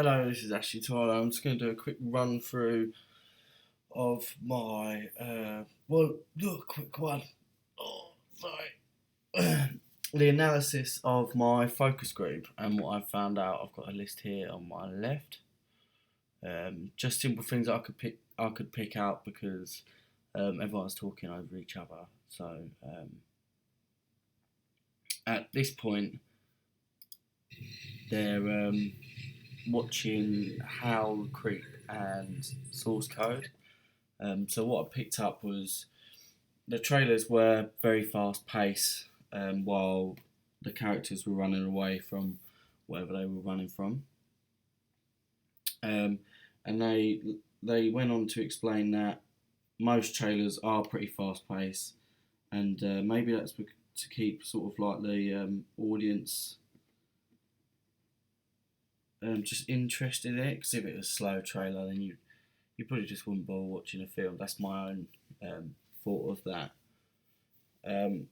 Hello, this is Ashley Tyler. I'm just going to do a quick run through of my, quick one. Oh, sorry. The analysis of my focus group and what I found out. I've got a list here on my left. Just simple things that I could pick out because everyone's talking over each other. So at this point, they're watching Howl, Creep, and Source Code. So what I picked up was the trailers were very fast paced, while the characters were running away from wherever they were running from. Um, and they went on to explain that most trailers are pretty fast paced, and maybe that's to keep sort of like the audience just interested in it. Because if it was a slow trailer, then you probably just wouldn't bother watching a film. That's my own thought of that. Um,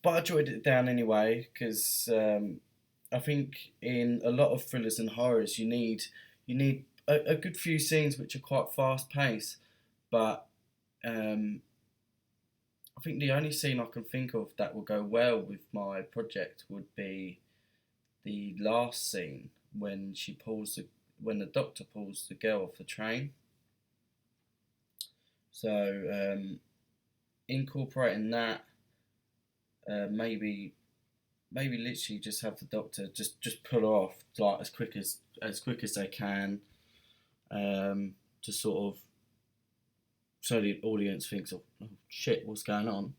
but I jotted it down anyway because I think in a lot of thrillers and horrors you need a good few scenes which are quite fast paced. But um, I think the only scene I can think of that will go well with my project would be the last scene when the doctor pulls the girl off the train. So incorporating that, maybe literally just have the doctor just pull her off like as quick as they can, to sort of so the audience thinks, oh shit, what's going on.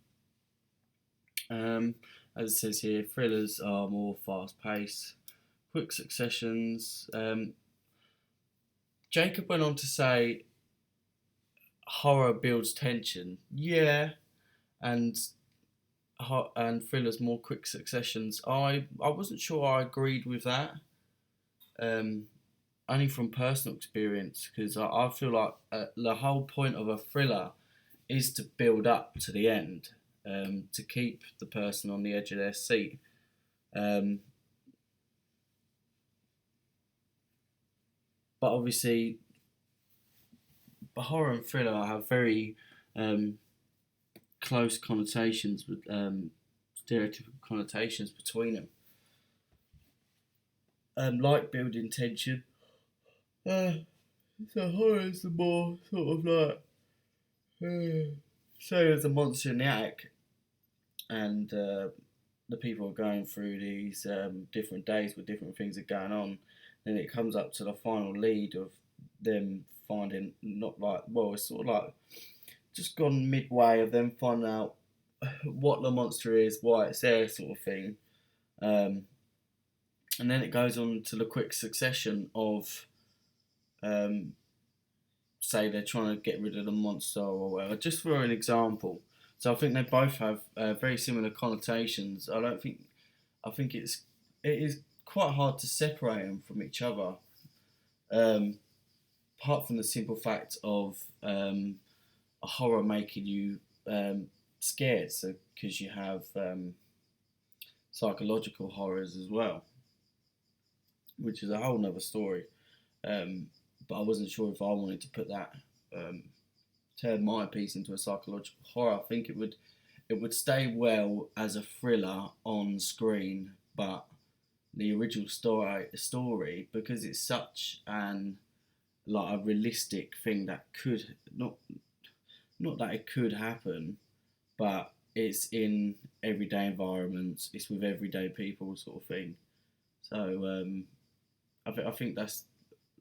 Um, as it says here, thrillers are more fast paced, quick successions. Jacob went on to say horror builds tension. Yeah, and and thrillers more quick successions. I wasn't sure I agreed with that. Um, Only from personal experience because I feel like the whole point of a thriller is to build up to the end, to keep the person on the edge of their seat. Um, but obviously, horror and thriller have very um, close connotations with stereotypical connotations between them. Like building tension. Uh, so horror is the more sort of like say there's a monster in the attic, and the people are going through these different days with different things are going on. Then it comes up to the final lead of them finding not like well, it's sort of like just gone midway of them finding out what the monster is, why it's there, sort of thing. Um, and then it goes on to the quick succession of um, say they're trying to get rid of the monster or whatever. Just for an example, so I think they both have very similar connotations. I think it is quite hard to separate them from each other. Um, Apart from the simple fact of a horror making you scared, so because you have psychological horrors as well, which is a whole nother story. Um, but I wasn't sure if I wanted to put that um, turn my piece into a psychological horror. I think it would stay well as a thriller on screen, but the original story because it's such an like a realistic thing that could not that it could happen, but it's in everyday environments. It's with everyday people, sort of thing. So I think that's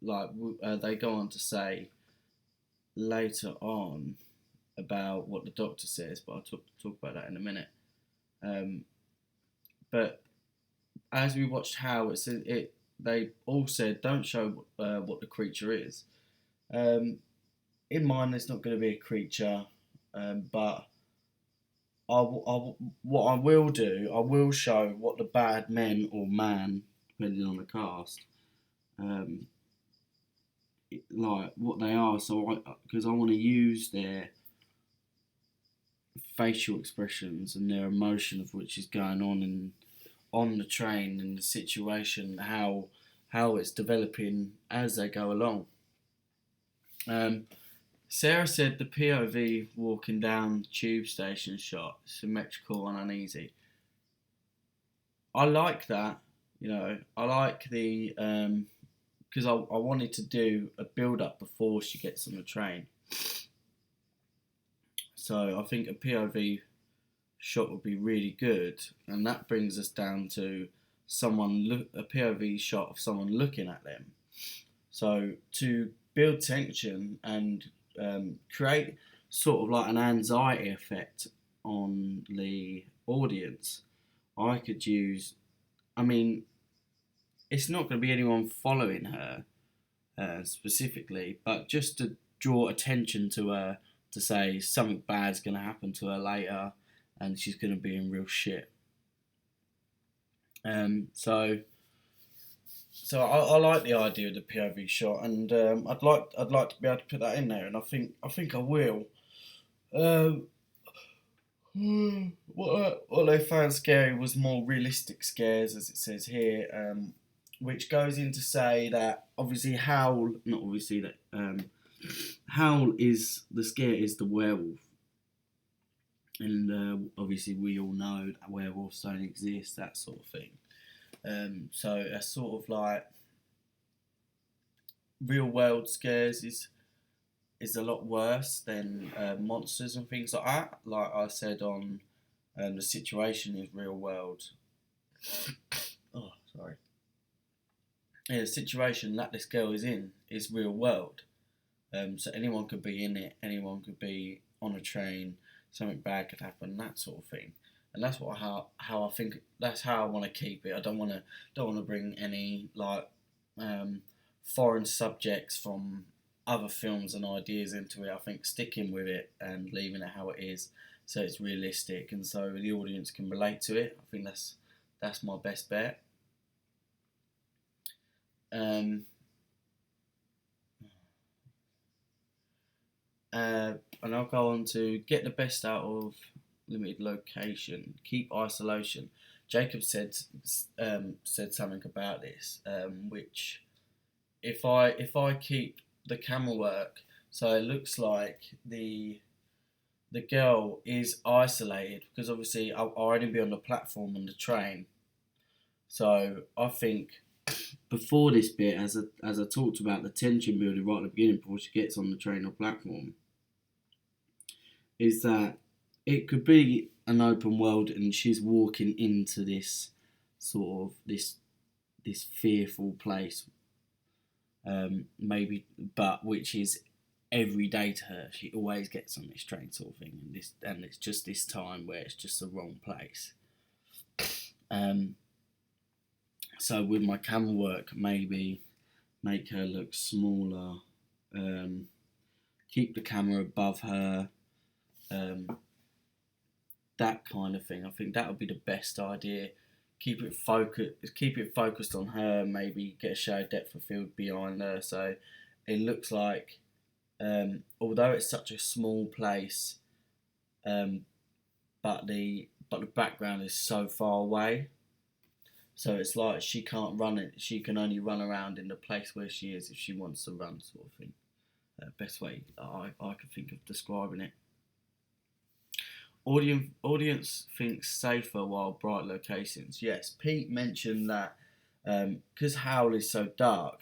like they go on to say later on about what the doctor says, but I'll talk about that in a minute. Um, but as we watched how it they all said don't show what the creature is. Um, in mine, there's not going to be a creature, but what I will do, I will show what the bad men or man, depending on the cast, um, like what they are. So because I want to use their facial expressions and their emotion of which is going on and on the train and the situation, how it's developing as they go along. Sarah said the POV walking down the tube station shot symmetrical and uneasy. I like that. I like the because I wanted to do a build up before she gets on the train. So I think a POV shot would be really good, and that brings us down to a POV shot of someone looking at them. So to build tension and create sort of like an anxiety effect on the audience, I could use. I mean, it's not going to be anyone following her specifically, but just to draw attention to her, to say something bad's going to happen to her later, and she's going to be in real shit. So I like the idea of the POV shot, and I'd like to be able to put that in there, and I think I will. Um, what I found scary was more realistic scares, as it says here, which goes in to say that obviously Howl is the scare is the werewolf, and obviously we all know that werewolves don't exist, that sort of thing. So a sort of like real world scares is a lot worse than monsters and things like that. Like I said on the situation is real world. Oh, sorry. Yeah, the situation that this girl is in is real world. So anyone could be in it. Anyone could be on a train. Something bad could happen. That sort of thing. And that's how I think. That's how I want to keep it. I don't want to bring any like foreign subjects from other films and ideas into it. I think sticking with it and leaving it how it is, so it's realistic and so the audience can relate to it. I think that's my best bet. Um, and I'll go on to get the best out of limited location, keep isolation. Jacob said something about this, which if I keep the camera work, so it looks like the girl is isolated because obviously I'll only be on the platform on the train. So I think before this bit, as I talked about the tension building right at the beginning before she gets on the train or platform, is that it could be an open world and she's walking into this sort of this fearful place, maybe, but which is every day to her. She always gets on this train, sort of thing, and it's just this time where it's just the wrong place. So with my camera work, maybe make her look smaller, keep the camera above her, that kind of thing. I think that would be the best idea. Keep it focused on her. Maybe get a shadow depth of field behind her, so it looks like, although it's such a small place, but the background is so far away. So it's like she can't run it. She can only run around in the place where she is if she wants to run, sort of thing. Best way I can think of describing it. Audience thinks safer while bright locations. Yes, Pete mentioned that because Howl is so dark,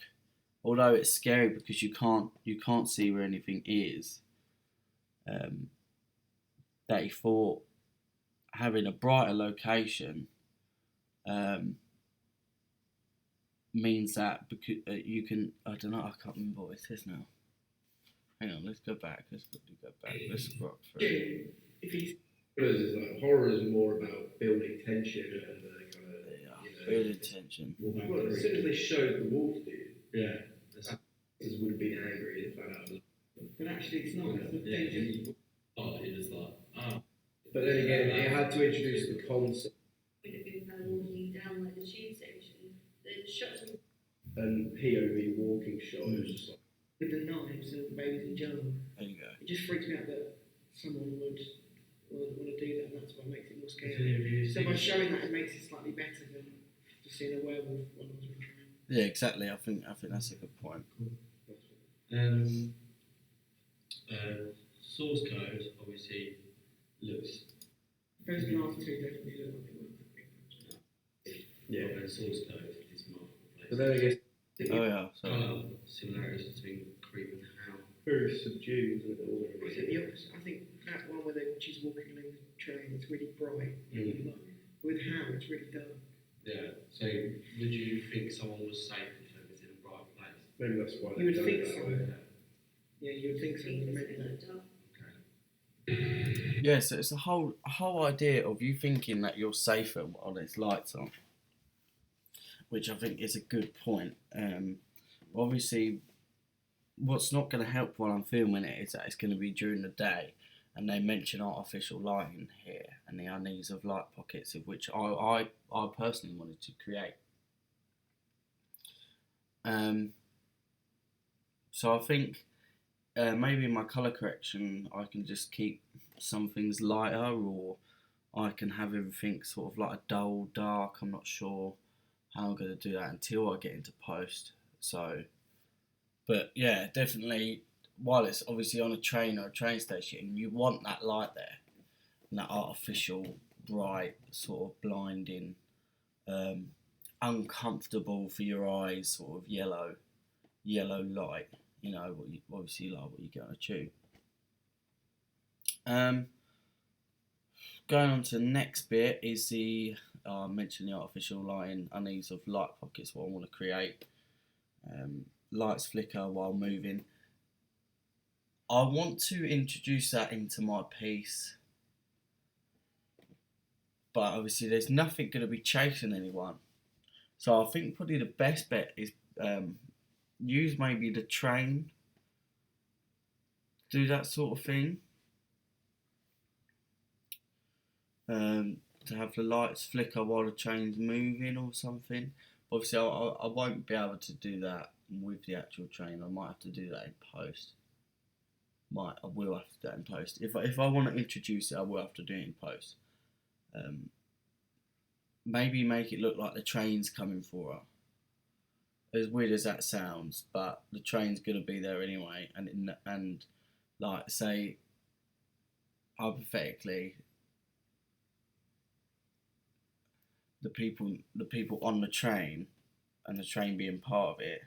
although it's scary because you can't see where anything is. That he thought having a brighter location means that because you can. I don't know. I can't remember what it says now. Hang on. Let's go back. Let's quickly go back. Let's scroll through. If he's like horror is more about building tension and kind of building tension. Well, as soon as they showed the wolf dude, yeah, this would have been angry if found out. But actually, it's not. It was like But then again, it had to introduce the concept. Would have been kind of walking down like the tube station. The shots and POV walking shot was just like with the knives and the babies in jail. There you go. It just freaks me out that someone would want to do that, and that's what makes it more scary. So by showing that, it makes it slightly better than just seeing a werewolf when I was on train. Yeah, exactly. I think that's a good point. Um, source code obviously looks. Those last two definitely look like Yeah. And source code is marked. But then I guess Oh yeah. So Colour similarities between creep and how. very subdued. I think the opposite. I think that one where she's walking along the train, it's really bright. Mm. With Ham, it's really dark. Yeah. So would you think someone was safe if they was in a bright place? Maybe that's why. You would think so. Yeah, you would think so. Maybe not. yeah, so it's a whole idea of you thinking that you're safer while there's lights on, which I think is a good point. Obviously, what's not going to help while I'm filming it is that it's going to be during the day, and they mention artificial lighting here and the unease of light pockets, of which I personally wanted to create. So I think maybe in my colour correction I can just keep some things lighter, or I can have everything sort of like a dull dark. I'm not sure how I'm going to do that until I get into post. So, but yeah, definitely while it's obviously on a train or a train station, you want that light there, and that artificial, bright, sort of blinding, uncomfortable for your eyes, sort of yellow light. You know, obviously like what you get on a tube. Going on to the next bit is the I mentioned the artificial lighting, unease of light pockets. What I want to create. Lights flicker while moving. I want to introduce that into my piece, but obviously there's nothing going to be chasing anyone. So I think probably the best bet is use maybe the train, do that sort of thing. To have the lights flicker while the train's moving or something. Obviously I won't be able to do that with the actual train. I might have to do that in post. I will have to do that in post. If I want to introduce it, I will have to do it in post. Maybe make it look like the train's coming for her. As weird as that sounds, but the train's gonna be there anyway, and like say hypothetically, the people on the train, and the train being part of it,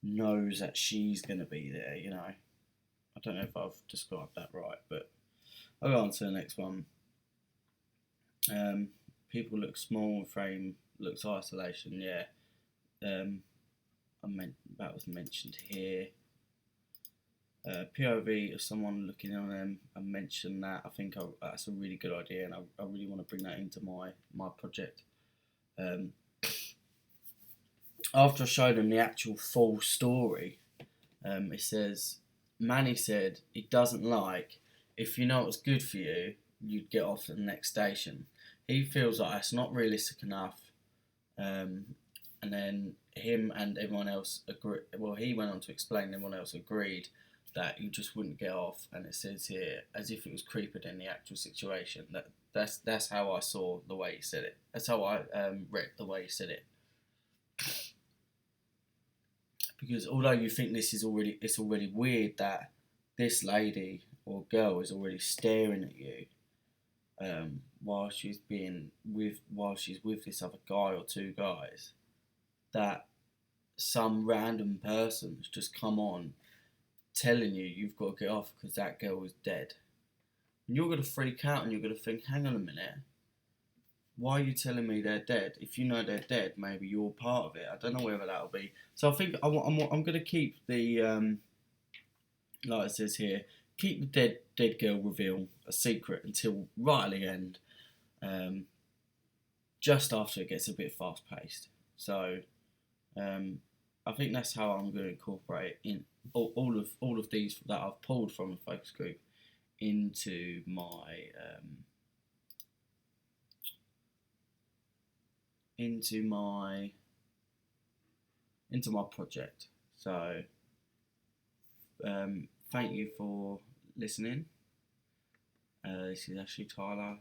knows that she's gonna be there. You know, I don't know if I've described that right, but I'll go on to the next one. People look small, frame looks isolation. Yeah. That was mentioned here. POV of someone looking on them. I mentioned that. I think that's a really good idea, and I really want to bring that into my project. After I showed them the actual full story, it says Manny said he doesn't like, if you know what's good for you, you'd get off at the next station. He feels like that's not realistic enough. And then him and everyone else agreed. Well, he went on to explain everyone else agreed that you just wouldn't get off. And it says here, as if it was creepier than the actual situation. That's how I saw the way he said it. That's how I read the way he said it. Because although you think it's already weird that this lady or girl is already staring at you while she's with this other guy or two guys, that some random person's just come on telling you've got to get off because that girl is dead. And you're going to freak out and you're going to think, hang on a minute, why are you telling me they're dead? If you know they're dead, maybe you're part of it. I don't know whether that'll be. So I think I'm going to keep the, like it says here, keep the dead girl reveal a secret until right at the end, just after it gets a bit fast paced. So I think that's how I'm going to incorporate in all of these that I've pulled from the focus group into my project. So thank you for listening. This is Ashley Tyler.